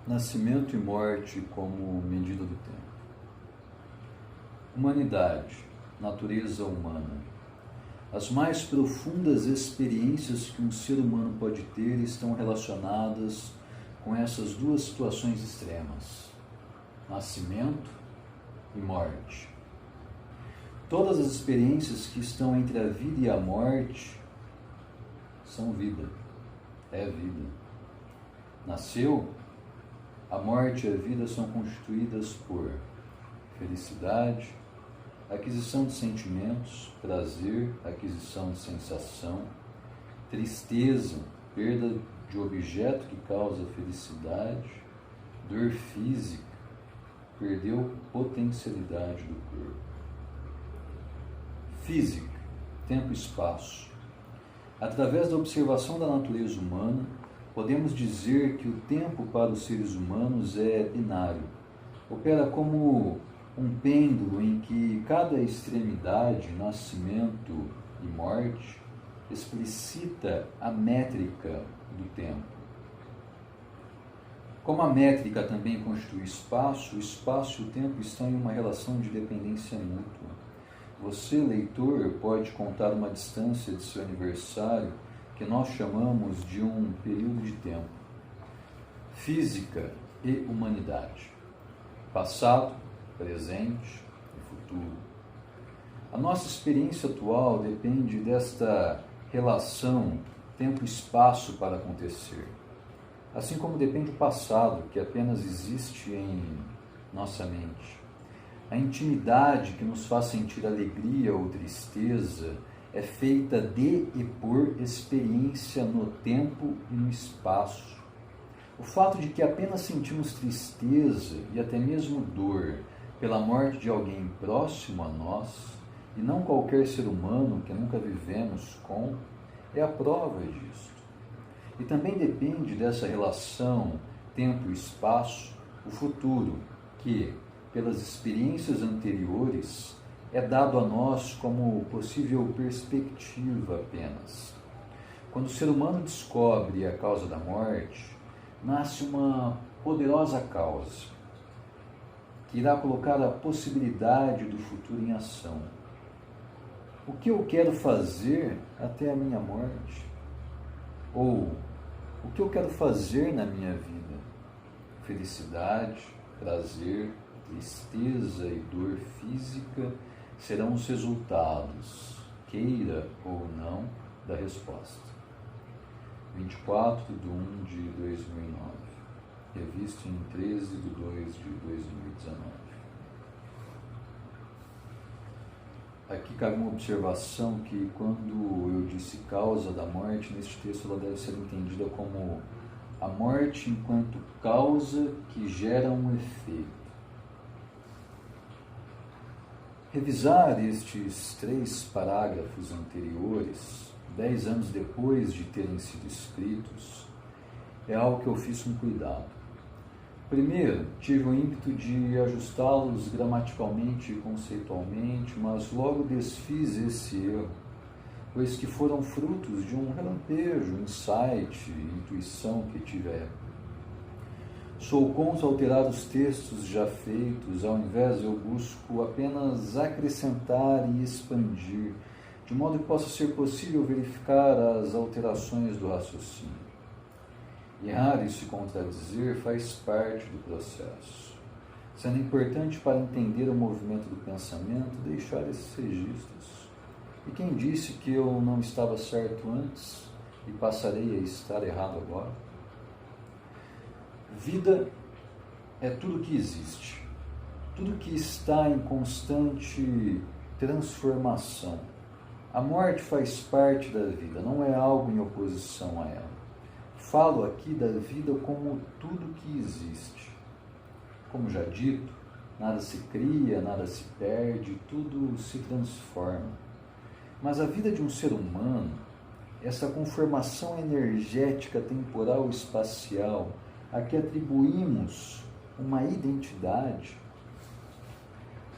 Nascimento e morte como medida do tempo. Humanidade, natureza humana. As mais profundas experiências que um ser humano pode ter estão relacionadas com essas duas situações extremas: nascimento e morte. Todas as experiências que estão entre a vida e a morte são vida, é vida. Nasceu, a morte e a vida são constituídas por felicidade, aquisição de sentimentos, prazer, aquisição de sensação, tristeza, perda de objeto que causa felicidade, dor física, perdeu potencialidade do corpo. Física, tempo e espaço. Através da observação da natureza humana, podemos dizer que o tempo para os seres humanos é binário. Opera como um pêndulo em que cada extremidade, nascimento e morte, explicita a métrica do tempo. Como a métrica também constitui espaço, o espaço e o tempo estão em uma relação de dependência mútua. Você, leitor, pode contar uma distância de seu aniversário que nós chamamos de um período de tempo. Física e humanidade. Passado, presente e futuro. A nossa experiência atual depende desta relação tempo-espaço para acontecer. Assim como depende o passado, que apenas existe em nossa mente. A intimidade que nos faz sentir alegria ou tristeza é feita de e por experiência no tempo e no espaço. O fato de que apenas sentimos tristeza e até mesmo dor pela morte de alguém próximo a nós, e não qualquer ser humano que nunca vivemos com, é a prova disso. E também depende dessa relação tempo e espaço, o futuro, que, pelas experiências anteriores, é dado a nós como possível perspectiva apenas. Quando o ser humano descobre a causa da morte, nasce uma poderosa causa, que irá colocar a possibilidade do futuro em ação. O que eu quero fazer até a minha morte? Ou, o que eu quero fazer na minha vida? Felicidade, prazer, tristeza e dor física serão os resultados, queira ou não, da resposta. 24 de 1 de 2009, revisto em 13 de 2 de 2019. Aqui cabe uma observação que, quando eu disse causa da morte, neste texto ela deve ser entendida como a morte enquanto causa que gera um efeito. Revisar estes 3 parágrafos anteriores, 10 anos depois de terem sido escritos, é algo que eu fiz com cuidado. Primeiro, tive o ímpeto de ajustá-los gramaticalmente e conceitualmente, mas logo desfiz esse erro, pois que foram frutos de um relampejo, insight, intuição que tive à época. Sou contra alterar os textos já feitos, ao invés eu busco apenas acrescentar e expandir, de modo que possa ser possível verificar as alterações do raciocínio. Errar e se contradizer faz parte do processo, sendo importante para entender o movimento do pensamento deixar esses registros. E quem disse que eu não estava certo antes e passarei a estar errado agora? Vida é tudo que existe, tudo que está em constante transformação. A morte faz parte da vida, não é algo em oposição a ela. Falo aqui da vida como tudo que existe. Como já dito, nada se cria, nada se perde, tudo se transforma. Mas a vida de um ser humano, essa conformação energética, temporal e espacial, a que atribuímos uma identidade,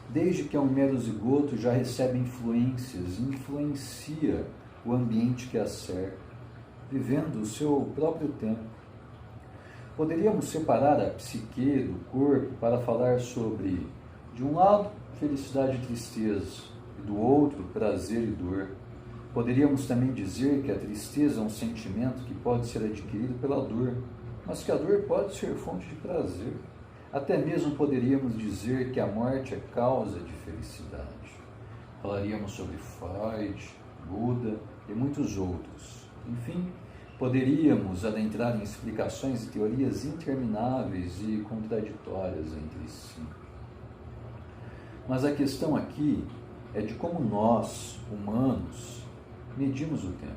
desde que é um mero zigoto, já recebe influências e influencia o ambiente que a cerca, vivendo o seu próprio tempo. Poderíamos separar a psique do corpo para falar sobre, de um lado, felicidade e tristeza, e do outro, prazer e dor. Poderíamos também dizer que a tristeza é um sentimento que pode ser adquirido pela dor, mas que a dor pode ser fonte de prazer. Até mesmo poderíamos dizer que a morte é causa de felicidade. Falaríamos sobre Freud, Buda e muitos outros. Enfim, poderíamos adentrar em explicações e teorias intermináveis e contraditórias entre si. Mas a questão aqui é de como nós, humanos, medimos o tempo.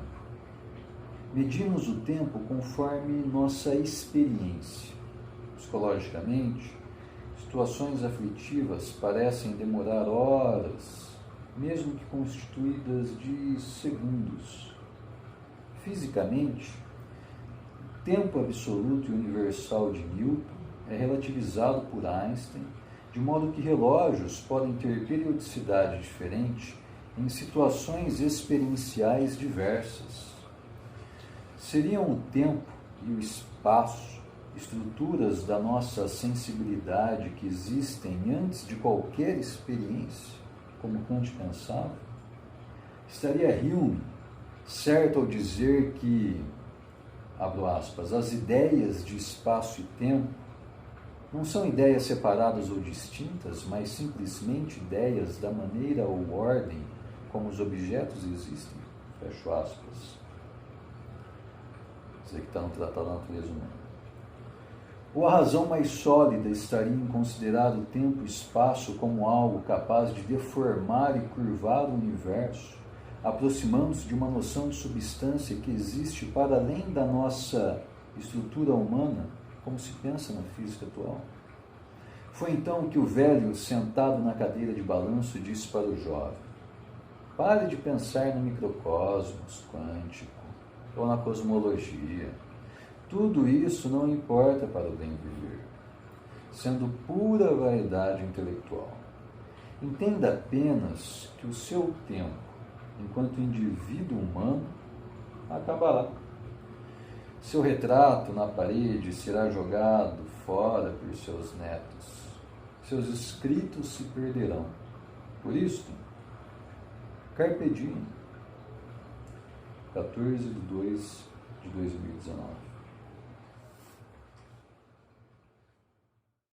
Medimos o tempo conforme nossa experiência. Psicologicamente, situações aflitivas parecem demorar horas, mesmo que constituídas de segundos. Fisicamente, o tempo absoluto e universal de Newton é relativizado por Einstein, de modo que relógios podem ter periodicidade diferente em situações experienciais diversas. Seriam o tempo e o espaço estruturas da nossa sensibilidade que existem antes de qualquer experiência, como Kant pensava? Estaria Hume certo ao dizer que, abro aspas, as ideias de espaço e tempo não são ideias separadas ou distintas, mas simplesmente ideias da maneira ou ordem como os objetos existem? Fecho aspas. Isso aqui está no Tratado da Natureza Humana. Ou a razão mais sólida estaria em considerar o tempo e espaço como algo capaz de deformar e curvar o universo, aproximando-se de uma noção de substância que existe para além da nossa estrutura humana, como se pensa na física atual? Foi então que o velho, sentado na cadeira de balanço, disse para o jovem: pare de pensar no microcosmos quântico ou na cosmologia. Tudo isso não importa para o bem viver, sendo pura vaidade intelectual. Entenda apenas que o seu tempo, enquanto indivíduo humano, acabará. Seu retrato na parede será jogado fora por seus netos. Seus escritos se perderão. Por isso, Carpe Diem, 14/2/2019.